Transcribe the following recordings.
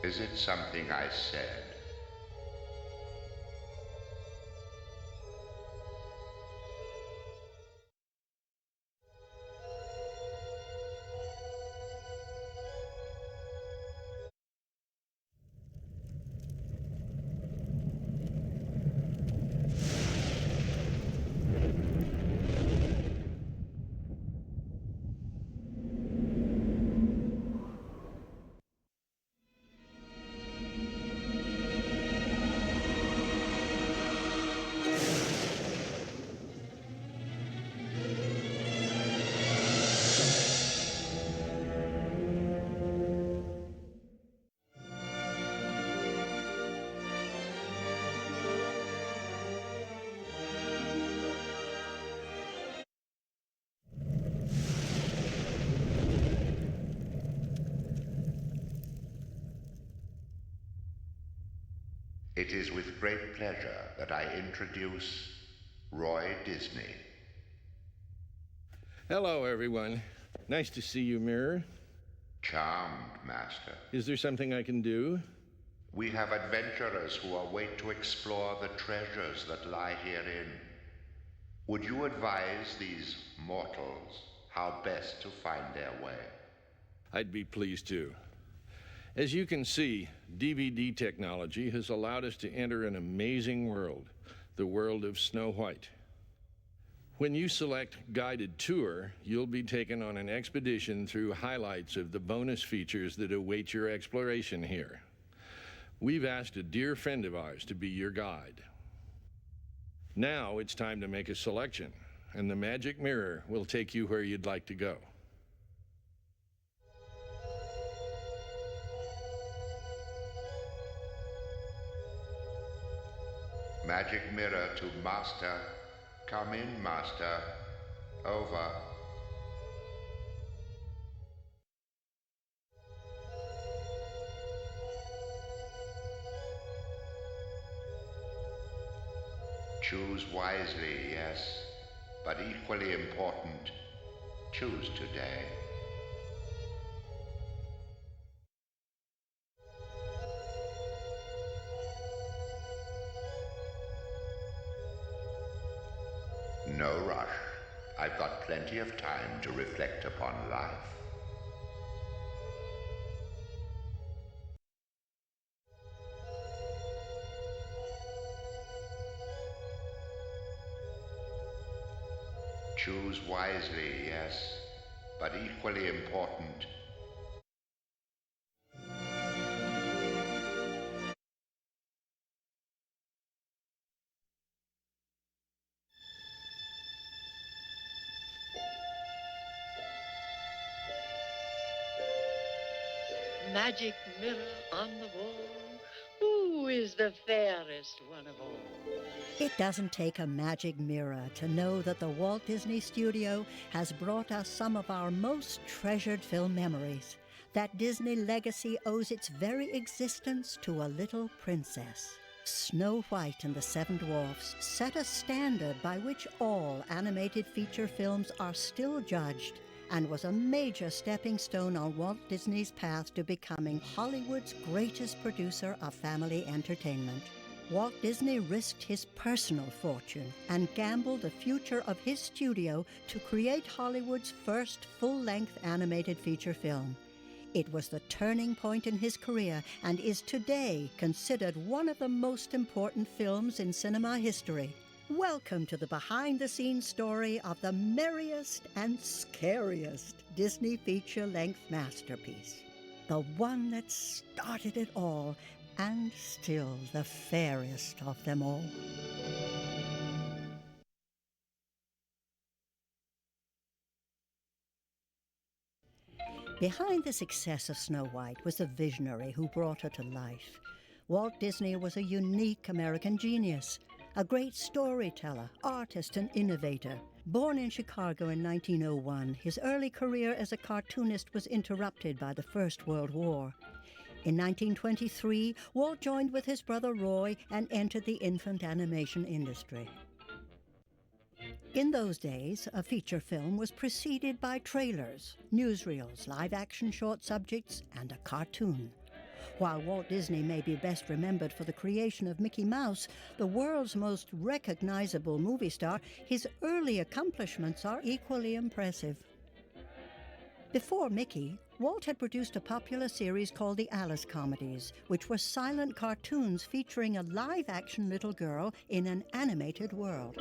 Is it something I said? It is with great pleasure that I introduce Roy Disney. Hello, everyone. Nice to see you, Mirror. Charmed, Master. Is there something I can do? We have adventurers who await to explore the treasures that lie herein. Would you advise these mortals how best to find their way? I'd be pleased to. As you can see, DVD technology has allowed us to enter an amazing world, the world of Snow White. When you select Guided Tour, you'll be taken on an expedition through highlights of the bonus features that await your exploration here. We've asked a dear friend of ours to be your guide. Now it's time to make a selection, and the magic mirror will take you where you'd like to go. Magic mirror to Master. Come in, Master. Over. Choose wisely, yes, but equally important, choose today. No rush. I've got plenty of time to reflect upon life. Choose wisely, yes, but equally important. Magic mirror on the wall, who is the fairest one of all? It doesn't take a magic mirror to know that the Walt Disney Studio has brought us some of our most treasured film memories. That Disney legacy owes its very existence to a little princess. Snow White and the Seven Dwarfs set a standard by which all animated feature films are still judged, and was a major stepping stone on Walt Disney's path to becoming Hollywood's greatest producer of family entertainment. Walt Disney risked his personal fortune and gambled the future of his studio to create Hollywood's first full-length animated feature film. It was the turning point in his career and is today considered one of the most important films in cinema history. Welcome to the behind-the-scenes story of the merriest and scariest Disney feature-length masterpiece. The one that started it all, and still the fairest of them all. Behind the success of Snow White was the visionary who brought her to life. Walt Disney was a unique American genius, a great storyteller, artist, and innovator. Born in Chicago in 1901, his early career as a cartoonist was interrupted by the First World War. In 1923, Walt joined with his brother Roy and entered the infant animation industry. In those days, a feature film was preceded by trailers, newsreels, live-action short subjects, and a cartoon. While Walt Disney may be best remembered for the creation of Mickey Mouse, the world's most recognizable movie star, his early accomplishments are equally impressive. Before Mickey, Walt had produced a popular series called the Alice Comedies, which were silent cartoons featuring a live-action little girl in an animated world.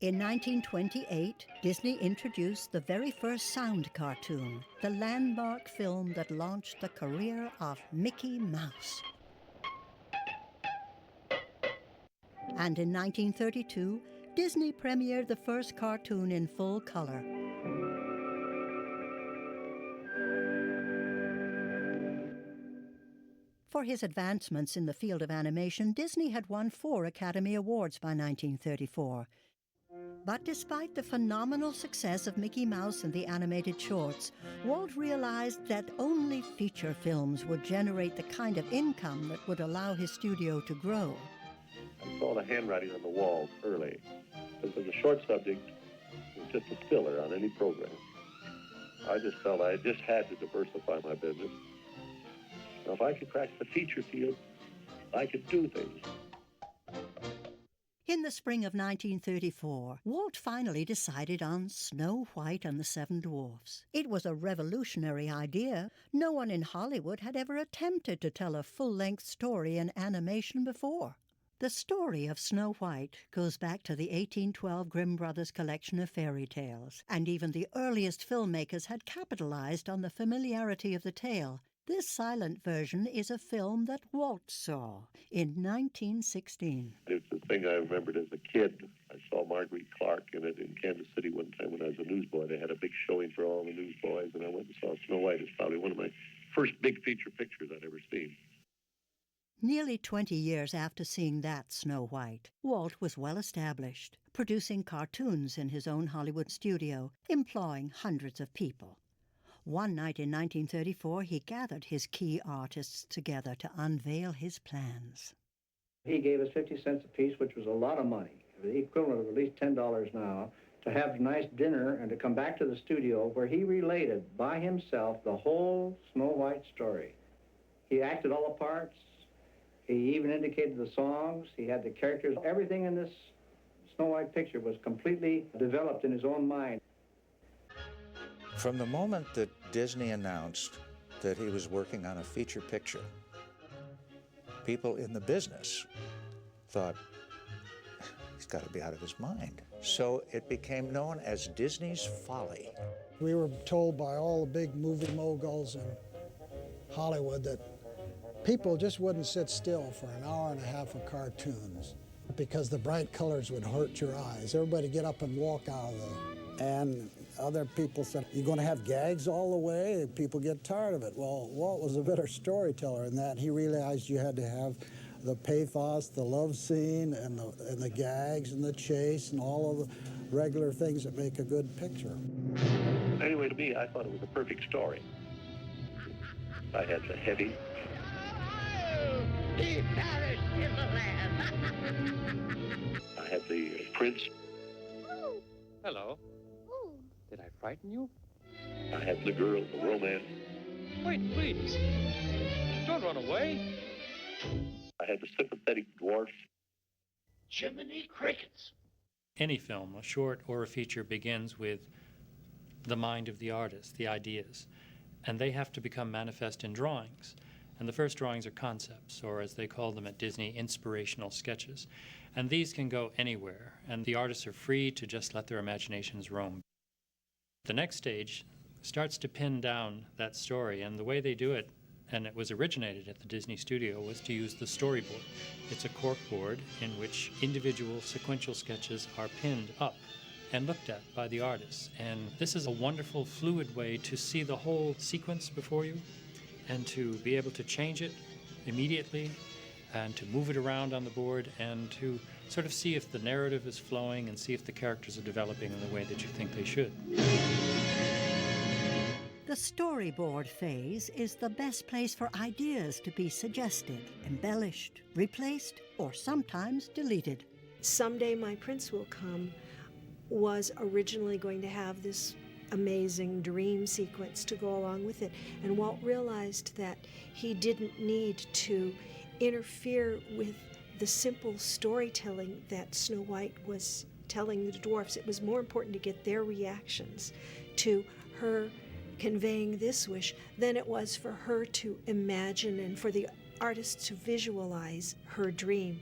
In 1928, Disney introduced the very first sound cartoon, the landmark film that launched the career of Mickey Mouse. And in 1932, Disney premiered the first cartoon in full color. For his advancements in the field of animation, Disney had won 4 Academy Awards by 1934. But despite the phenomenal success of Mickey Mouse and the animated shorts, Walt realized that only feature films would generate the kind of income that would allow his studio to grow. I saw the handwriting on the walls early. Because the short subject was just a filler on any program. I just felt I just had to diversify my business. Now, if I could crack the feature field, I could do things. In the spring of 1934, Walt finally decided on Snow White and the Seven Dwarfs. It was a revolutionary idea. No one in Hollywood had ever attempted to tell a full-length story in animation before. The story of Snow White goes back to the 1812 Grimm Brothers collection of fairy tales, and even the earliest filmmakers had capitalized on the familiarity of the tale. This silent version is a film that Walt saw in 1916. It's the thing I remembered as a kid. I saw Marguerite Clark in it in Kansas City one time when I was a newsboy. They had a big showing for all the newsboys, and I went and saw Snow White. It's probably one of my first big feature pictures I'd ever seen. Nearly 20 years after seeing that Snow White, Walt was well established, producing cartoons in his own Hollywood studio, employing hundreds of people. One night in 1934, he gathered his key artists together to unveil his plans. He gave us 50 cents apiece, which was a lot of money, the equivalent of at least $10 now, to have a nice dinner and to come back to the studio where he related by himself the whole Snow White story. He acted all the parts. He even indicated the songs. He had the characters. Everything in this Snow White picture was completely developed in his own mind. From the moment that Disney announced that he was working on a feature picture, people in the business thought, he's got to be out of his mind. So it became known as Disney's Folly. We were told by all the big movie moguls in Hollywood that people just wouldn't sit still for an hour and a half of cartoons because the bright colors would hurt your eyes. Everybody get up and walk out of there. And other people said, you're going to have gags all the way? People get tired of it. Well, Walt was a better storyteller in that. He realized you had to have the pathos, the love scene, and the gags, and the chase, and all of the regular things that make a good picture. Anyway, to me, I thought it was a perfect story. I had the heavy. He perished in the land. I had the prince. Hello. Did I frighten you? I had the girl, the romance. Wait, please. Don't run away. I had the sympathetic dwarf. Jiminy crickets. Any film, a short or a feature, begins with the mind of the artist, the ideas, and they have to become manifest in drawings. And the first drawings are concepts, or as they call them at Disney, inspirational sketches. And these can go anywhere, and the artists are free to just let their imaginations roam. The next stage starts to pin down that story, and the way they do it, and it was originated at the Disney studio, was to use the storyboard. It's a cork board in which individual sequential sketches are pinned up and looked at by the artists. And this is a wonderful, fluid way to see the whole sequence before you and to be able to change it immediately and to move it around on the board and to sort of see if the narrative is flowing and see if the characters are developing in the way that you think they should. The storyboard phase is the best place for ideas to be suggested, embellished, replaced, or sometimes deleted. Someday My Prince Will Come was originally going to have this amazing dream sequence to go along with it. And Walt realized that he didn't need to interfere with the simple storytelling that Snow White was telling the dwarfs. It was more important to get their reactions to her conveying this wish than it was for her to imagine and for the artist to visualize her dream.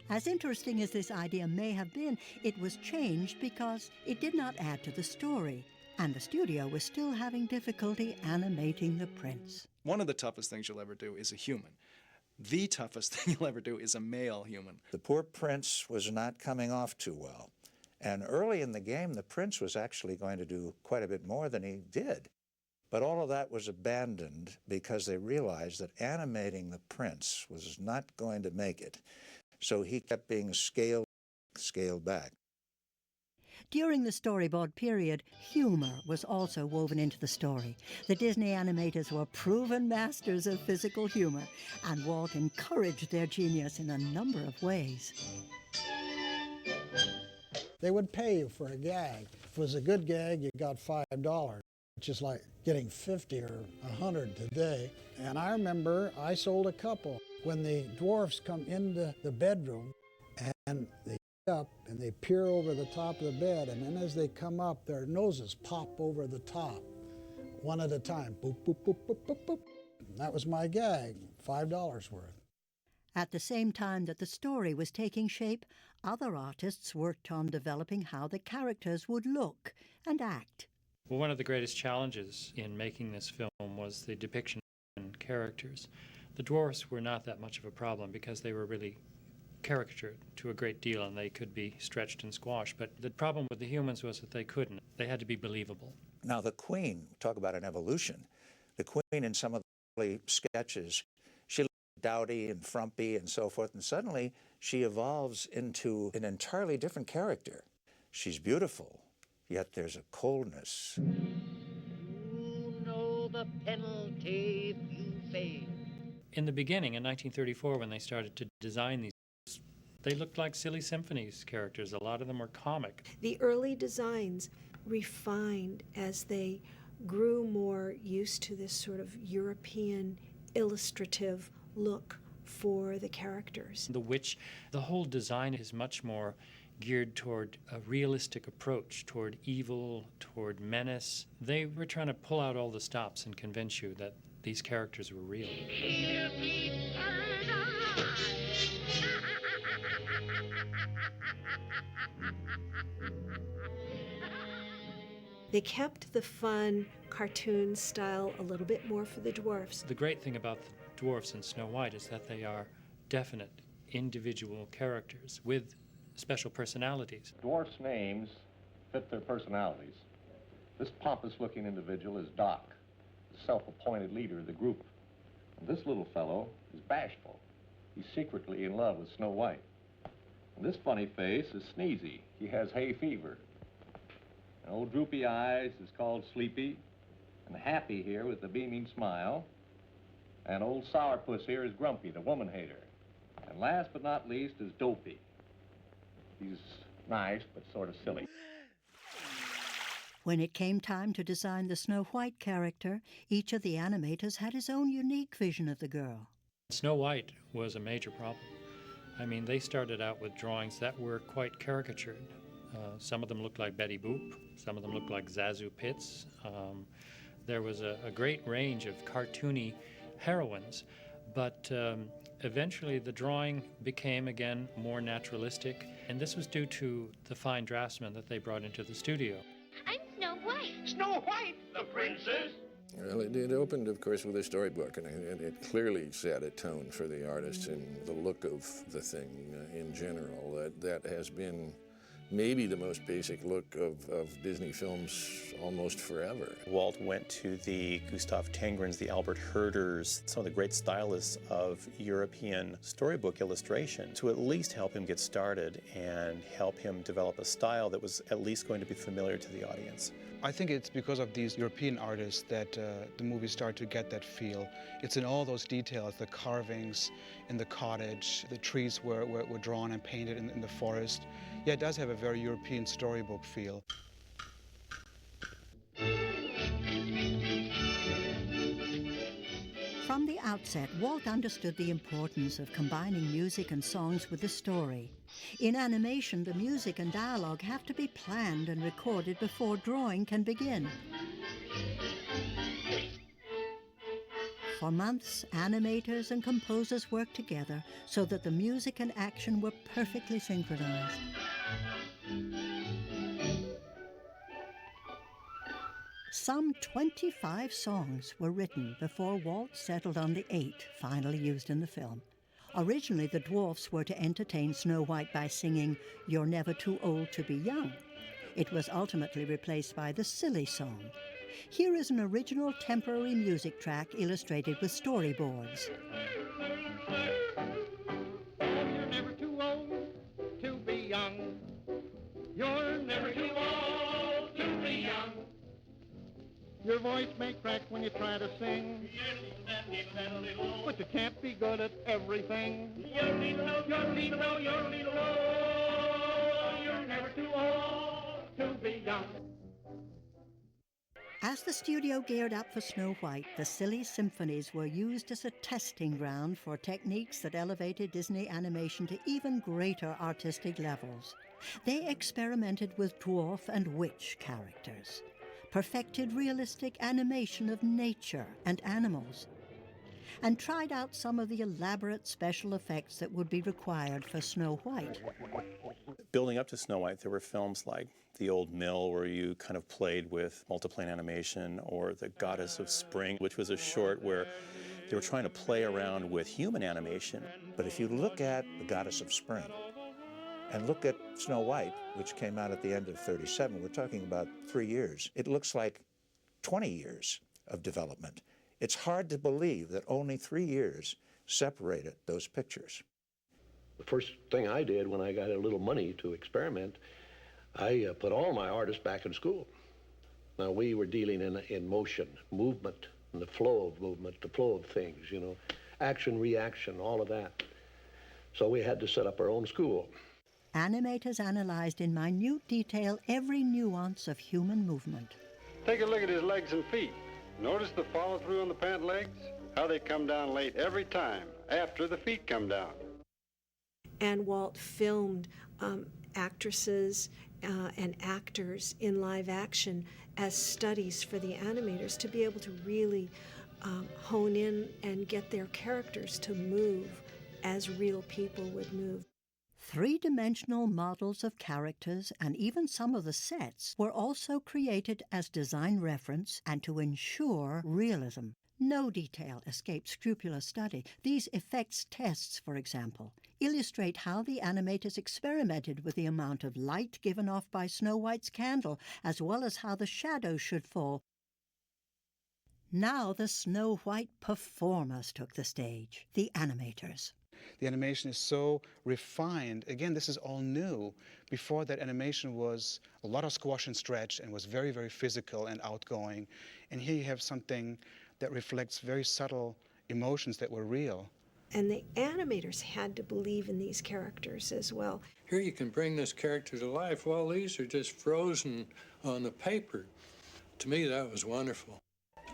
As interesting as this idea may have been, it was changed because it did not add to the story, and the studio was still having difficulty animating the prince. One of the toughest things you'll ever do is a human. The toughest thing you'll ever do is a male human. The poor prince was not coming off too well. And early in the game, the prince was actually going to do quite a bit more than he did. But all of that was abandoned because they realized that animating the prince was not going to make it. So he kept being scaled back. During the storyboard period, humor was also woven into the story. The Disney animators were proven masters of physical humor, and Walt encouraged their genius in a number of ways. They would pay you for a gag. If it was a good gag, you got $5, which is like getting 50 or 100 today. And I remember I sold a couple. When the dwarfs come into the bedroom and they get up and they peer over the top of the bed, and then as they come up, their noses pop over the top, one at a time. Boop, boop, boop, boop, boop, boop. And that was my gag, $5 worth. At the same time that the story was taking shape, other artists worked on developing how the characters would look and act. Well, one of the greatest challenges in making this film was the depiction of characters. The dwarfs were not that much of a problem because they were really caricatured to a great deal and they could be stretched and squashed. But the problem with the humans was that they couldn't. They had to be believable. Now the Queen, talk about an evolution. The Queen in some of the early sketches, she looked dowdy and frumpy and so forth, and suddenly she evolves into an entirely different character. She's beautiful, yet there's a coldness. You know the penalty if you fail. In the beginning, in 1934, when they started to design these, they looked like silly symphonies characters. A lot of them were comic. The early designs refined as they grew more used to this sort of European illustrative look for the characters. The witch, the whole design is much more geared toward a realistic approach, toward evil, toward menace. They were trying to pull out all the stops and convince you that these characters were real. They kept the fun cartoon style a little bit more for the dwarfs. The great thing about the dwarfs in Snow White is that they are definite individual characters with special personalities. Dwarfs' names fit their personalities. This pompous-looking individual is Doc, the self-appointed leader of the group. And this little fellow is bashful. He's secretly in love with Snow White. And this funny face is Sneezy. He has hay fever. And old Droopy Eyes is called Sleepy. And Happy here with the beaming smile. And old Sourpuss here is Grumpy, the woman hater. And last but not least is Dopey. He's nice, but sort of silly. When it came time to design the Snow White character, each of the animators had his own unique vision of the girl. Snow White was a major problem. I mean, they started out with drawings that were quite caricatured. Some of them looked like Betty Boop. Some of them looked like Zazu Pitts. There was a great range of cartoony heroines, but eventually the drawing became, again, more naturalistic, and this was due to the fine draftsmen that they brought into the studio. I'm Snow White. Snow White, the princess. Well, it opened, of course, with a storybook, and it clearly set a tone for the artists and the look of the thing in general. That has been maybe the most basic look of Disney films almost forever. Walt went to the Gustav Tengrens, the Albert Herders, some of the great stylists of European storybook illustration to at least help him get started and help him develop a style that was at least going to be familiar to the audience. I think it's because of these European artists that the movie started to get that feel. It's in all those details, the carvings in the cottage, the trees were drawn and painted in the forest. Yeah, it does have a very European storybook feel. From the outset, Walt understood the importance of combining music and songs with the story. In animation, the music and dialogue have to be planned and recorded before drawing can begin. For months, animators and composers worked together so that the music and action were perfectly synchronized. Some 25 songs were written before Walt settled on the 8 finally used in the film. Originally, the dwarfs were to entertain Snow White by singing "You're Never Too Old to Be Young." It was ultimately replaced by the Silly Song. Here is an original temporary music track illustrated with storyboards. You're never too old to be young. You're never too old to be young. Your voice may crack when you try to sing, but you can't be good at everything. You're never too old to be young. As the studio geared up for Snow White, the Silly Symphonies were used as a testing ground for techniques that elevated Disney animation to even greater artistic levels. They experimented with dwarf and witch characters, perfected realistic animation of nature and animals, and tried out some of the elaborate special effects that would be required for Snow White. Building up to Snow White, there were films like The Old Mill, where you kind of played with multiplane animation, or The Goddess of Spring, which was a short where they were trying to play around with human animation. But if you look at The Goddess of Spring and look at Snow White, which came out at the end of '37, we're talking about 3 years. It looks like 20 years of development. It's hard to believe that only 3 years separated those pictures. The first thing I did when I got a little money to experiment, I put all my artists back in school. Now, we were dealing in motion, movement, and the flow of movement, the flow of things, you know, action, reaction, all of that. So we had to set up our own school. Animators analyzed in minute detail every nuance of human movement. Take a look at his legs and feet. Notice the follow-through on the pant legs? How they come down late every time, after the feet come down. And Walt filmed actresses and actors in live action as studies for the animators to be able to really hone in and get their characters to move as real people would move. Three-dimensional models of characters and even some of the sets were also created as design reference and to ensure realism. No detail escaped scrupulous study. These effects tests, for example, illustrate how the animators experimented with the amount of light given off by Snow White's candle, as well as how the shadows should fall. Now the Snow White performers took the stage, the animators. The animation is so refined. Again, this is all new. Before that, animation was a lot of squash and stretch and was very, very physical and outgoing. And here you have something that reflects very subtle emotions that were real. And the animators had to believe in these characters as well. Here you can bring this character to life. Well, these are just frozen on the paper. To me, that was wonderful.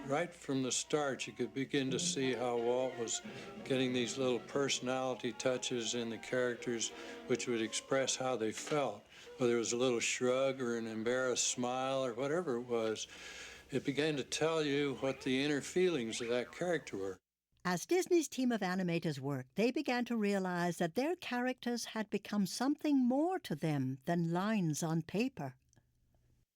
Right from the start, you could begin to see how Walt was getting these little personality touches in the characters which would express how they felt. Whether it was a little shrug or an embarrassed smile or whatever it was, it began to tell you what the inner feelings of that character were. As Disney's team of animators worked, they began to realize that their characters had become something more to them than lines on paper.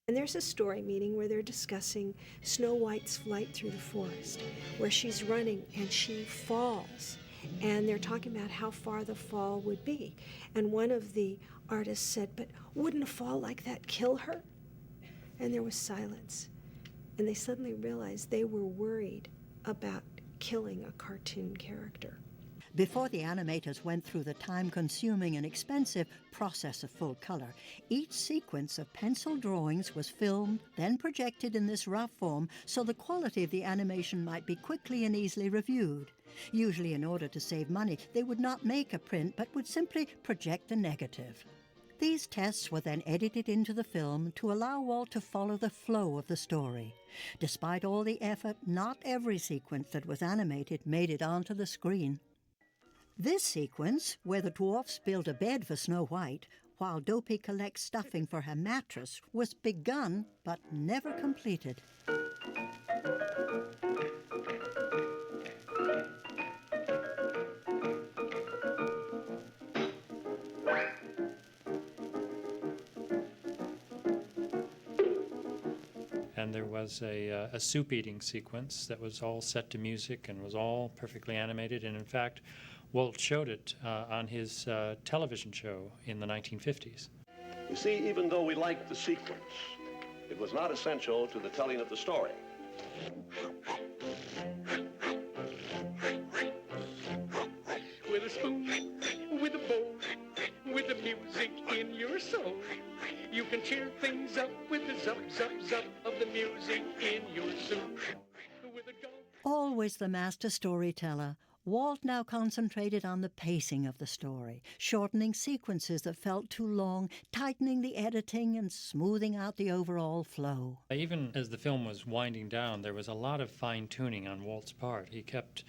And there's a story meeting where they're discussing Snow White's flight through the forest, where she's running and she falls. And they're talking about how far the fall would be. And one of the artists said, "But wouldn't a fall like that kill her?" And there was silence. And they suddenly realized they were worried about killing a cartoon character. Before the animators went through the time-consuming and expensive process of full color, each sequence of pencil drawings was filmed, then projected in this rough form so the quality of the animation might be quickly and easily reviewed. Usually, in order to save money, they would not make a print but would simply project the negative. These tests were then edited into the film to allow Walt to follow the flow of the story. Despite all the effort, not every sequence that was animated made it onto the screen. This sequence, where the dwarfs build a bed for Snow White, while Dopey collects stuffing for her mattress, was begun but never completed. And there was a soup-eating sequence that was all set to music and was all perfectly animated. And in fact, Walt showed it on his television show in the 1950s. You see, even though we liked the sequence, it was not essential to the telling of the story. With a spoon, with a bowl, with the music in your soul, you can cheer things up with the zup, zup, zup of the music in your soup. Always the master storyteller, Walt now concentrated on the pacing of the story, shortening sequences that felt too long, tightening the editing, and smoothing out the overall flow. Even as the film was winding down, there was a lot of fine-tuning on Walt's part. He kept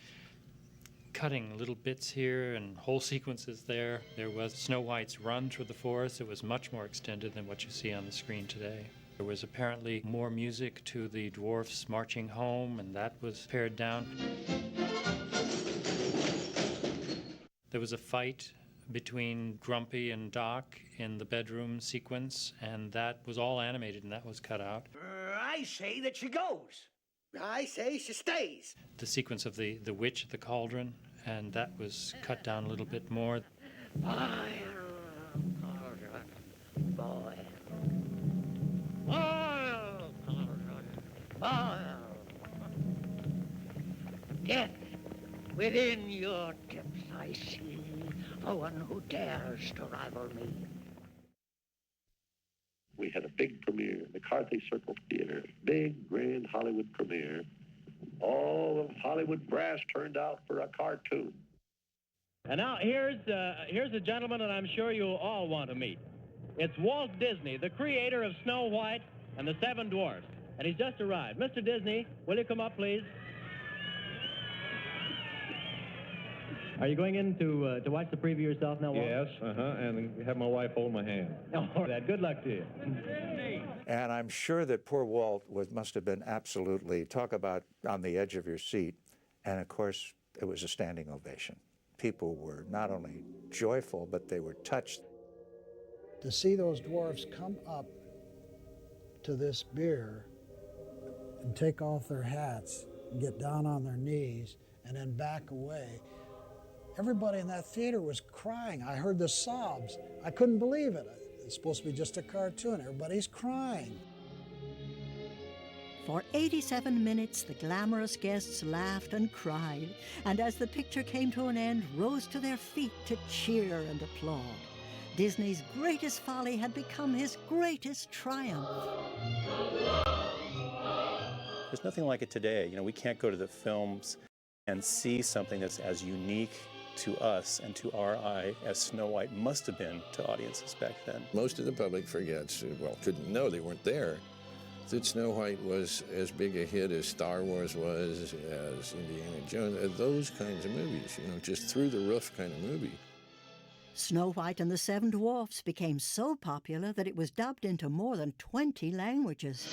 cutting little bits here and whole sequences there. There was Snow White's run through the forest. It was much more extended than what you see on the screen today. There was apparently more music to the dwarfs marching home, and that was pared down. There was a fight between Grumpy and Doc in the bedroom sequence, and that was all animated, and that was cut out. I say that she goes. I say she stays. The sequence of the witch at the cauldron, and that was cut down a little bit more. Death within your depths I see, for one who dares to rival me. We had a big premiere, McCarthy Circle Theater, big, grand Hollywood premiere. All of Hollywood brass turned out for a cartoon. And now here's a gentleman that I'm sure you all want to meet. It's Walt Disney, the creator of Snow White and the Seven Dwarfs. And he's just arrived. Mr. Disney, will you come up, please? Are you going in to watch the preview yourself now, Walt? Yes, and have my wife hold my hand. Oh, that. Good luck to you. And I'm sure that poor Walt must have been absolutely, talk about on the edge of your seat. And of course, it was a standing ovation. People were not only joyful, but they were touched. To see those dwarfs come up to this beer and take off their hats and get down on their knees and then back away. Everybody in that theater was crying. I heard the sobs. I couldn't believe it. It's supposed to be just a cartoon. Everybody's crying. For 87 minutes, the glamorous guests laughed and cried, and as the picture came to an end, rose to their feet to cheer and applaud. Disney's greatest folly had become his greatest triumph. There's nothing like it today. You know, we can't go to the films and see something that's as unique to us and to our eye as Snow White must have been to audiences back then. Most of the public forgets, well, couldn't know they weren't there, that Snow White was as big a hit as Star Wars was, as Indiana Jones, those kinds of movies, you know, just through the roof kind of movie. Snow White and the Seven Dwarfs became so popular that it was dubbed into more than 20 languages.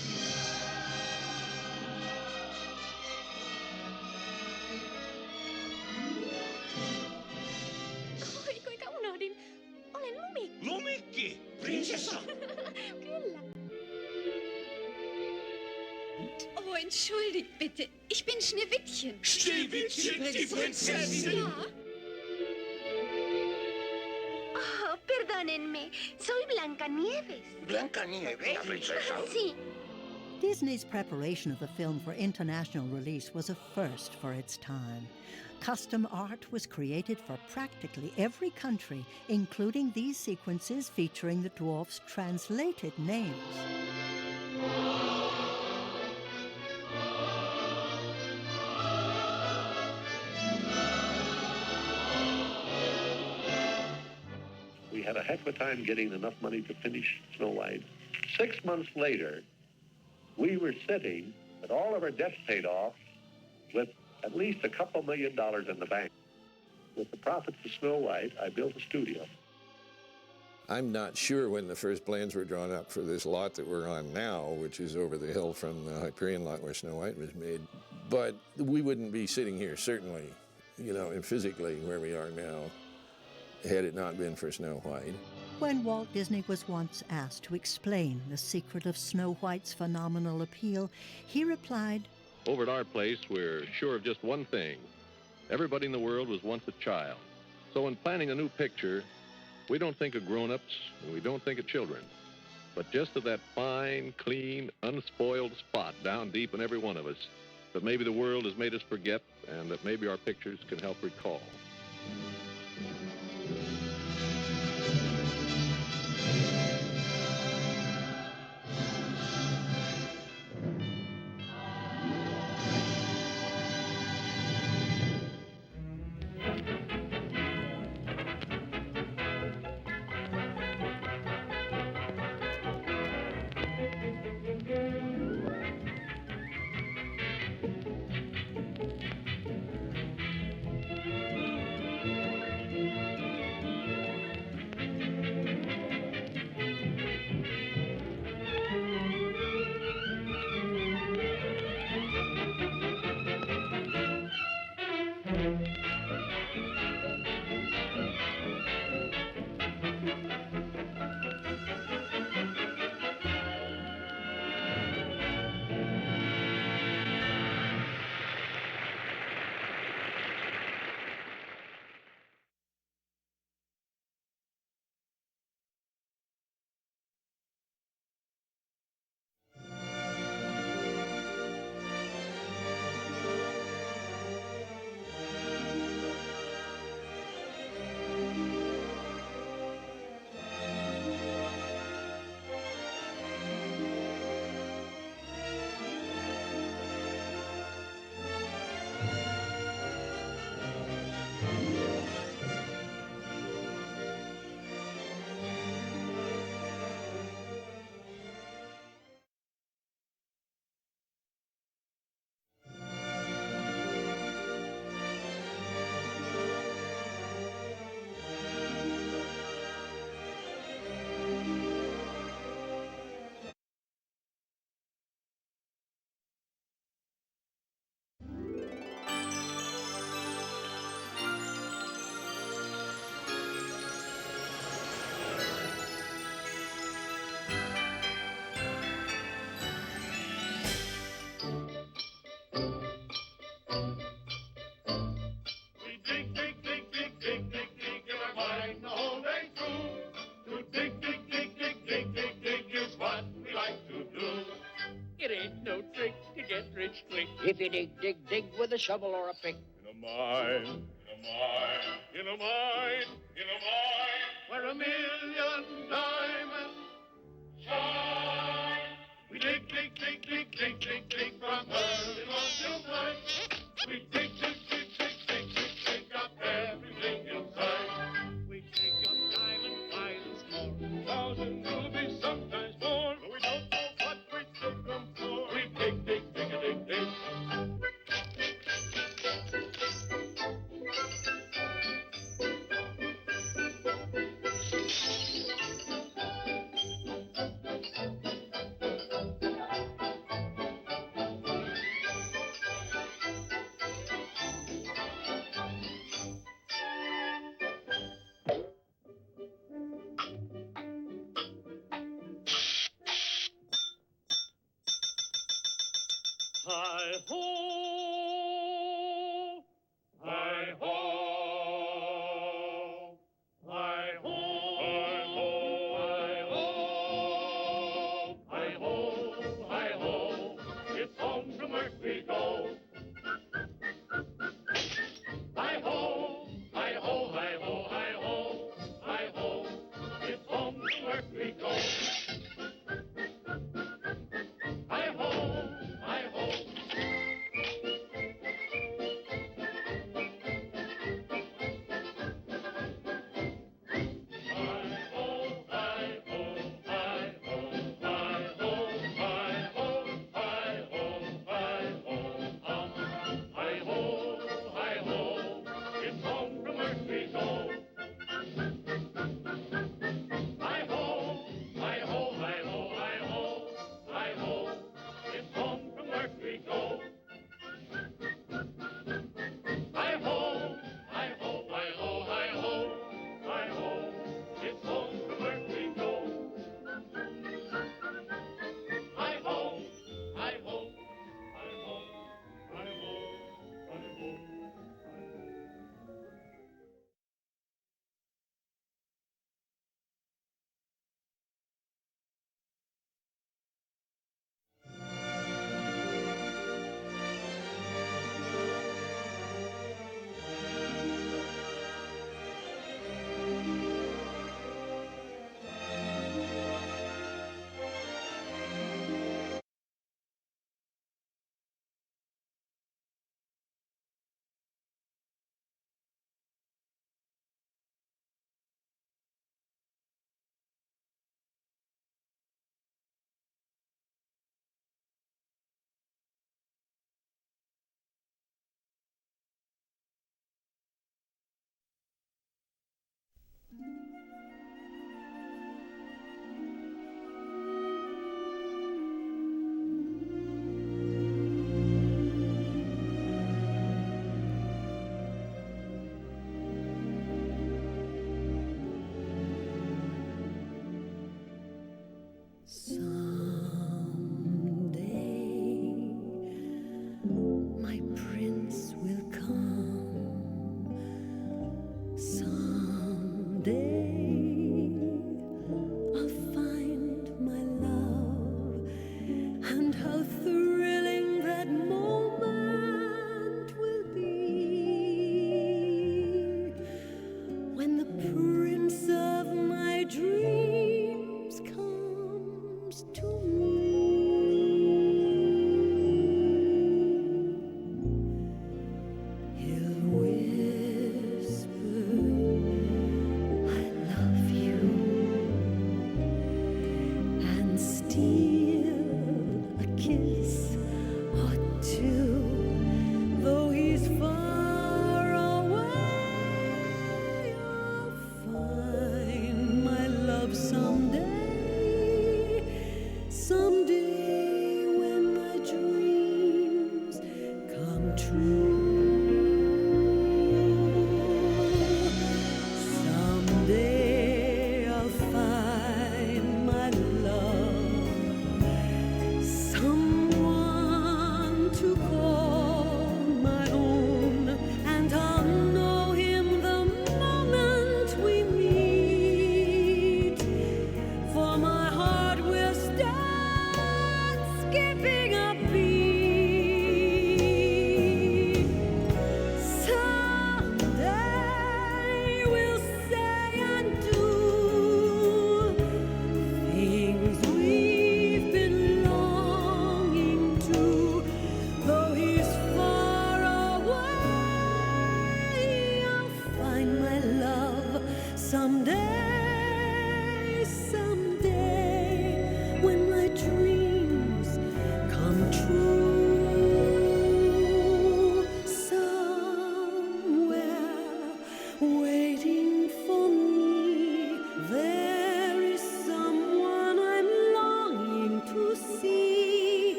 Lumikki, prinsessa. Kyllä. Oh, entschuldigt bitte. Ich bin Schneewittchen. Schneewittchen, die Prinzessin. Ja. Oh, perdónenme. Soy Blancanieves. Blancanieves, princesa? Sí. Disney's preparation of the film for international release was a first for its time. Custom art was created for practically every country, including these sequences featuring the dwarfs' translated names. We had a heck of a time getting enough money to finish Snow White. 6 months later, we were sitting with all of our debts paid off with at least a couple $1 million in the bank. With the profits of Snow White, I built a studio. I'm not sure when the first plans were drawn up for this lot that we're on now, which is over the hill from the Hyperion lot where Snow White was made. But we wouldn't be sitting here, certainly, and physically where we are now, had it not been for Snow White. When Walt Disney was once asked to explain the secret of Snow White's phenomenal appeal, he replied, Over at our place, we're sure of just one thing. Everybody in the world was once a child. So in planning a new picture, we don't think of grown-ups and we don't think of children, but just of that fine, clean, unspoiled spot down deep in every one of us that maybe the world has made us forget and that maybe our pictures can help recall. If you dig, dig, dig with a shovel or a pick. In a mine, in a mine, in a mine, in a mine, where a million diamonds shine. We dig, dig, dig, dig, dig, dig, dig from early morn till night. We dig, dig, dig, dig, dig, dig, dig up everything inside. We dig up diamond files more, 1,000 rubies, sometimes more, but we don't know what we dig them for. We dig, dig, dig, dig, dig. Hi-ho, hi-ho, hi-ho, hi-ho, hi-ho, hi-ho, it's home from work we go. Hi-ho, hi-ho, hi-ho, hi-ho, hi-ho, it's home from work we go. Hi-ho, hi-ho.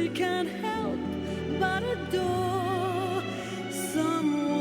we can't help but adore someone.